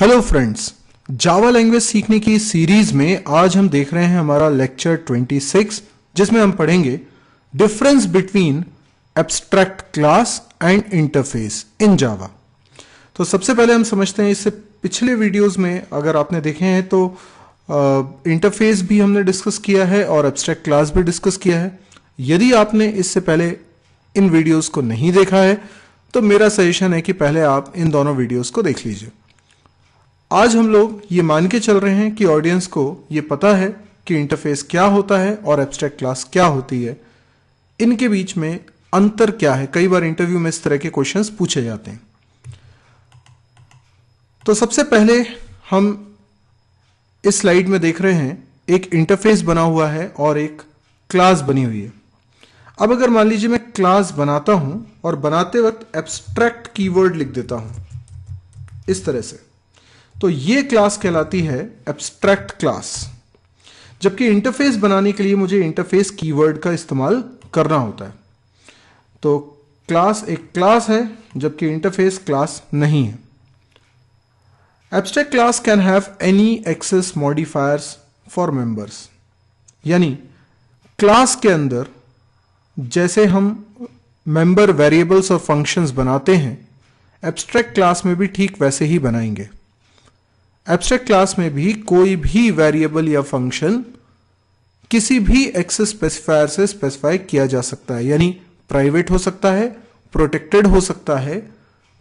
Hello friends, Java language सीखने की series में आज हम देख रहे हैं हमारा लेक्चर 26, जिसमें हम पढ़ेंगे difference between abstract class and interface in Java. तो सबसे पहले हम समझते हैं, इससे पिछले वीडियोस में अगर आपने देखे हैं तो इंटरफेस भी हमने डिस्कस किया है और एब्स्ट्रैक्ट क्लास भी डिस्कस किया है। यदि आपने इससे पहले इन वीडियोस को नहीं देखा है तो मेरा सजेशन है कि पहले आप इन दोनों वीडियोस को देख लीजिए। आज हम लोग ये मान के चल रहे हैं कि ऑडियंस को ये पता है कि इंटरफेस क्या होता है और एब्स्ट्रैक्ट क्लास क्या होती है, इनके बीच में अंतर क्या है। कई बार इंटरव्यू में इस तरह के क्वेश्चंस पूछे जाते हैं। तो सबसे पहले हम इस स्लाइड में देख रहे हैं एक इंटरफेस बना हुआ है और एक क्लास बनी हुई है। अब अगर मान लीजिए मैं क्लास बनाता हूं और बनाते वक्त एब्स्ट्रैक्ट कीवर्ड लिख देता हूं इस तरह से, तो ये क्लास कहलाती है एब्स्ट्रैक्ट क्लास। जबकि इंटरफेस बनाने के लिए मुझे इंटरफेस कीवर्ड का इस्तेमाल करना होता है। तो क्लास एक क्लास है जबकि इंटरफेस क्लास नहीं है। Abstract class can have any access modifiers for members, यानी क्लास के अंदर जैसे हम मेंबर वेरिएबल्स और फंक्शंस बनाते हैं, एब्स्ट्रैक्ट क्लास में भी ठीक वैसे ही बनाएंगे। एब्स्ट्रैक्ट क्लास में भी कोई भी वेरिएबल या फंक्शन किसी भी एक्सेस स्पेसिफायर से स्पेसिफाई किया जा सकता है, यानी प्राइवेट हो सकता है, प्रोटेक्टेड हो सकता है,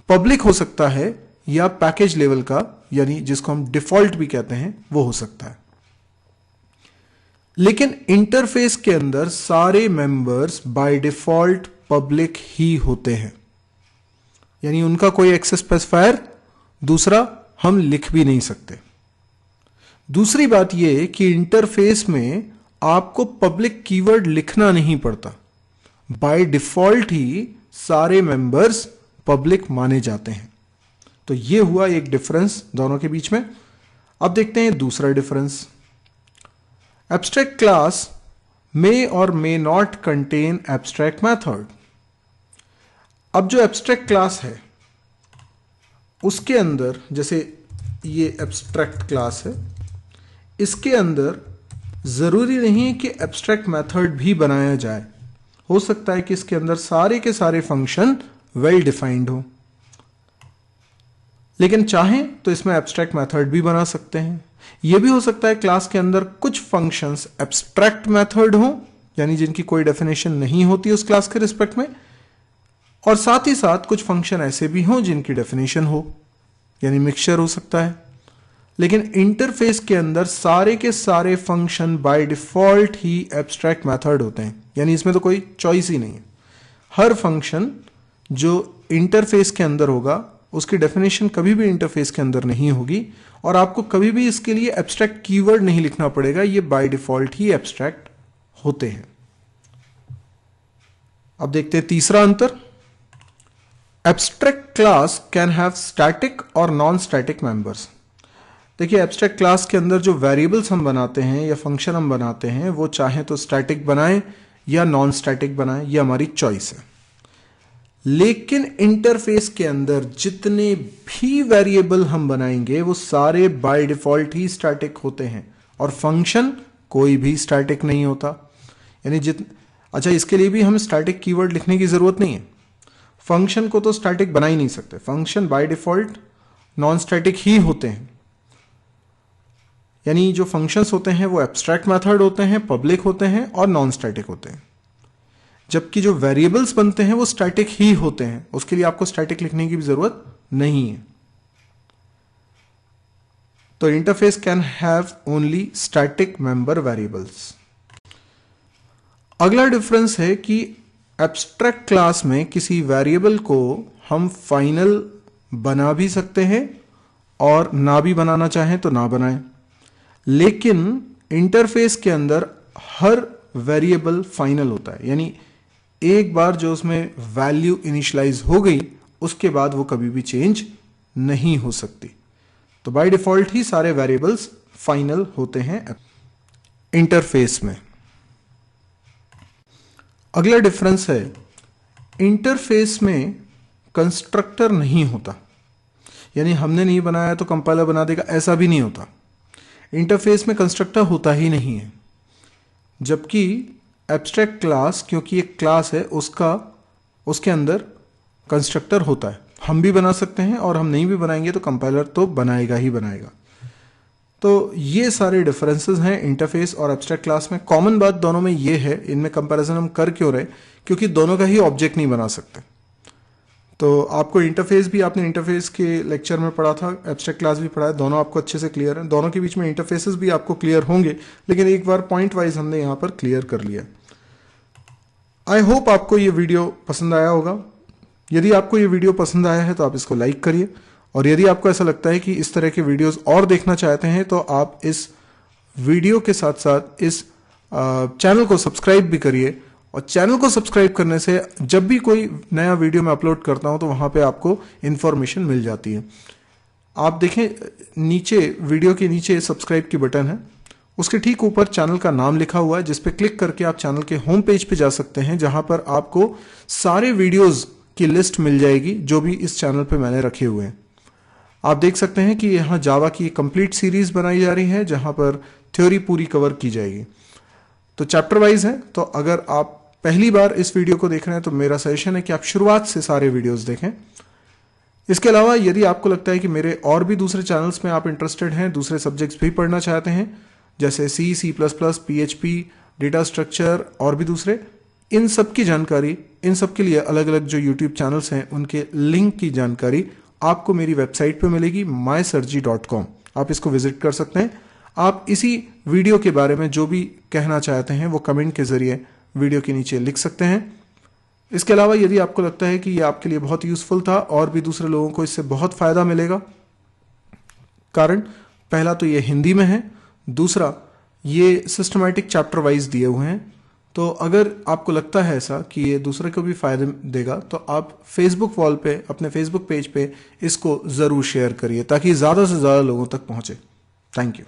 पब्लिक हो सकता है, या पैकेज लेवल का, यानी जिसको हम डिफॉल्ट भी कहते हैं, वो हो सकता है। लेकिन इंटरफेस के अंदर सारे मेंबर्स बाय डिफॉल्ट पब्लिक ही होते हैं, यानी उनका कोई एक्सेस स्पेसिफायर दूसरा हम लिख भी नहीं सकते। दूसरी बात यह कि इंटरफेस में आपको पब्लिक कीवर्ड लिखना नहीं पड़ता, बाय डिफॉल्ट ही सारे मेंबर्स पब्लिक माने जाते हैं। तो यह हुआ एक डिफरेंस दोनों के बीच में। अब देखते हैं दूसरा डिफरेंस। एब्स्ट्रैक्ट क्लास मे और may not contain abstract method. अब जो एब्स्ट्रैक्ट क्लास है उसके अंदर, जैसे ये एब्स्ट्रैक्ट क्लास है, इसके अंदर जरूरी नहीं है कि एब्स्ट्रैक्ट मेथड भी बनाया जाए। हो सकता है कि इसके अंदर सारे के सारे फंक्शन वेल डिफाइंड हो, लेकिन चाहें तो इसमें एब्स्ट्रैक्ट मेथड भी बना सकते हैं। यह भी हो सकता है क्लास के अंदर कुछ फंक्शंस एब्स्ट्रैक्ट मेथड हो, यानी जिनकी कोई डेफिनेशन नहीं होती उस क्लास के रिस्पेक्ट में, और साथ ही साथ कुछ फंक्शन ऐसे भी हों जिनकी डेफिनेशन हो, यानी मिक्सचर हो सकता है। लेकिन इंटरफेस के अंदर सारे के सारे function by default he abstract method होते हैं, यानी इसमें तो कोई चॉइस ही नहीं है। हर फंक्शन जो इंटरफेस के अंदर होगा उसकी डेफिनेशन कभी भी इंटरफेस के अंदर नहीं होगी और आपको कभी भी इसके लिए एब्स्ट्रैक्ट कीवर्ड नहीं लिखना पड़ेगा, ये बाय डिफॉल्ट ही एब्स्ट्रैक्ट होते हैं। अब देखते हैं तीसरा अंतर। Abstract class can have static और नॉन स्टैटिक मेंबर्स। देखिए, एब्स्ट्रैक्ट क्लास के अंदर जो वेरिएबल्स हम बनाते हैं या फंक्शन हम बनाते हैं, वो चाहे तो स्टैटिक बनाएं या नॉन स्टैटिक बनाएं, ये हमारी चॉइस है। लेकिन इंटरफेस के अंदर जितने भी वेरिएबल हम बनाएंगे वो सारे बाय डिफॉल्ट ही स्टैटिक होते हैं और फंक्शन कोई भी स्टैटिक नहीं होता, यानी अच्छा, इसके लिए भी हम स्टैटिक कीवर्ड लिखने की जरूरत नहीं है। फंक्शन को तो स्टैटिक बना ही नहीं सकते, function by default non static ही होते हैं। यानी जो फंक्शंस होते हैं वो एब्स्ट्रैक्ट मेथड होते हैं, पब्लिक होते हैं और नॉन स्टैटिक होते हैं। जबकि जो वेरिएबल्स बनते हैं वो स्टैटिक ही होते हैं, उसके लिए आपको स्टैटिक लिखने की भी जरूरत नहीं है। तो interface can have only static member variables. अगला डिफरेंस है कि एब्स्ट्रैक्ट क्लास में किसी वेरिएबल को हम फाइनल बना भी सकते हैं और ना भी बनाना चाहें तो ना बनाएं। लेकिन इंटरफेस के अंदर हर वेरिएबल फाइनल होता है, यानी एक बार जो उसमें वैल्यू इनिशियलाइज हो गई उसके बाद वो कभी भी चेंज नहीं हो सकती। तो बाय डिफॉल्ट ही सारे वेरिएबल्स फाइनल होते हैं इंटरफेस में। अगला डिफरेंस है, इंटरफेस में कंस्ट्रक्टर नहीं होता, यानी हमने नहीं बनाया तो कंपाइलर बना देगा, ऐसा भी नहीं होता। इंटरफेस में कंस्ट्रक्टर होता ही नहीं है, जबकि एब्स्ट्रैक्ट क्लास क्योंकि एक क्लास है उसके अंदर कंस्ट्रक्टर होता है। हम भी बना सकते हैं और हम नहीं भी बनाएंगे तो कंपाइलर तो बनाएगा ही बनाएगा। तो ये सारे डिफरेंसेस हैं इंटरफेस और एब्स्ट्रैक्ट क्लास में। कॉमन बात दोनों में ये है, इनमें कंपैरिजन हम कर क्यों रहे, क्योंकि दोनों का ही ऑब्जेक्ट नहीं बना सकते। तो आपको इंटरफेस भी आपने इंटरफेस के लेक्चर में पढ़ा था, एब्स्ट्रैक्ट क्लास भी पढ़ा है, दोनों आपको अच्छे से क्लियर है। दोनों के बीच में इंटरफेसेस भी आपको क्लियर होंगे, लेकिन एक बार पॉइंट वाइज हमने यहाँ पर क्लियर कर लिया। आई होप आपको ये वीडियो पसंद आया होगा। यदि आपको ये वीडियो पसंद आया है तो आप इसको लाइक करिए, और यदि आपको ऐसा लगता है कि इस तरह के वीडियोस और देखना चाहते हैं तो आप इस वीडियो के साथ साथ इस चैनल को सब्सक्राइब भी करिए। और चैनल को सब्सक्राइब करने से जब भी कोई नया वीडियो मैं अपलोड करता हूं तो वहां पे आपको इंफॉर्मेशन मिल जाती है। आप देखें नीचे, वीडियो के नीचे सब्सक्राइब की बटन है, उसके ठीक ऊपर चैनल का नाम लिखा हुआ है, जिस पे क्लिक करके आप चैनल के होम पेज पे जा सकते हैं, जहां पर आपको सारे वीडियोस की लिस्ट मिल जाएगी जो भी इस चैनल पे मैंने रखे हुए हैं। आप देख सकते हैं कि यहाँ जावा की कंप्लीट सीरीज बनाई जा रही है, जहां पर थ्योरी पूरी कवर की जाएगी। तो चैप्टर वाइज है, तो अगर आप पहली बार इस वीडियो को देख रहे हैं तो मेरा सजेशन है कि आप शुरुआत से सारे वीडियोस देखें। इसके अलावा यदि आपको लगता है कि मेरे और भी दूसरे चैनल्स में आप इंटरेस्टेड हैं, दूसरे सब्जेक्ट्स भी पढ़ना चाहते हैं, जैसे C plus plus, PHP, data structure और भी दूसरे, इन सब की जानकारी, इन सब के लिए अलग अलग जो यूट्यूब चैनल्स हैं उनके लिंक की जानकारी आपको मेरी वेबसाइट पे मिलेगी mysirji.com। आप इसको विजिट कर सकते हैं। आप इसी वीडियो के बारे में जो भी कहना चाहते हैं वो कमेंट के जरिए वीडियो के नीचे लिख सकते हैं। इसके अलावा यदि आपको लगता है कि ये आपके लिए बहुत यूजफुल था और भी दूसरे लोगों को इससे बहुत फायदा मिलेगा, कारण पहला तो ये हिंदी में है, दूसरा ये सिस्टमैटिक चैप्टर वाइज दिए हुए हैं, तो अगर आपको लगता है ऐसा कि ये दूसरे को भी फायदे देगा तो आप फेसबुक वॉल पे, अपने फेसबुक पेज पे इसको जरूर शेयर करिए ताकि ज्यादा से ज्यादा लोगों तक पहुंचे। Thank you.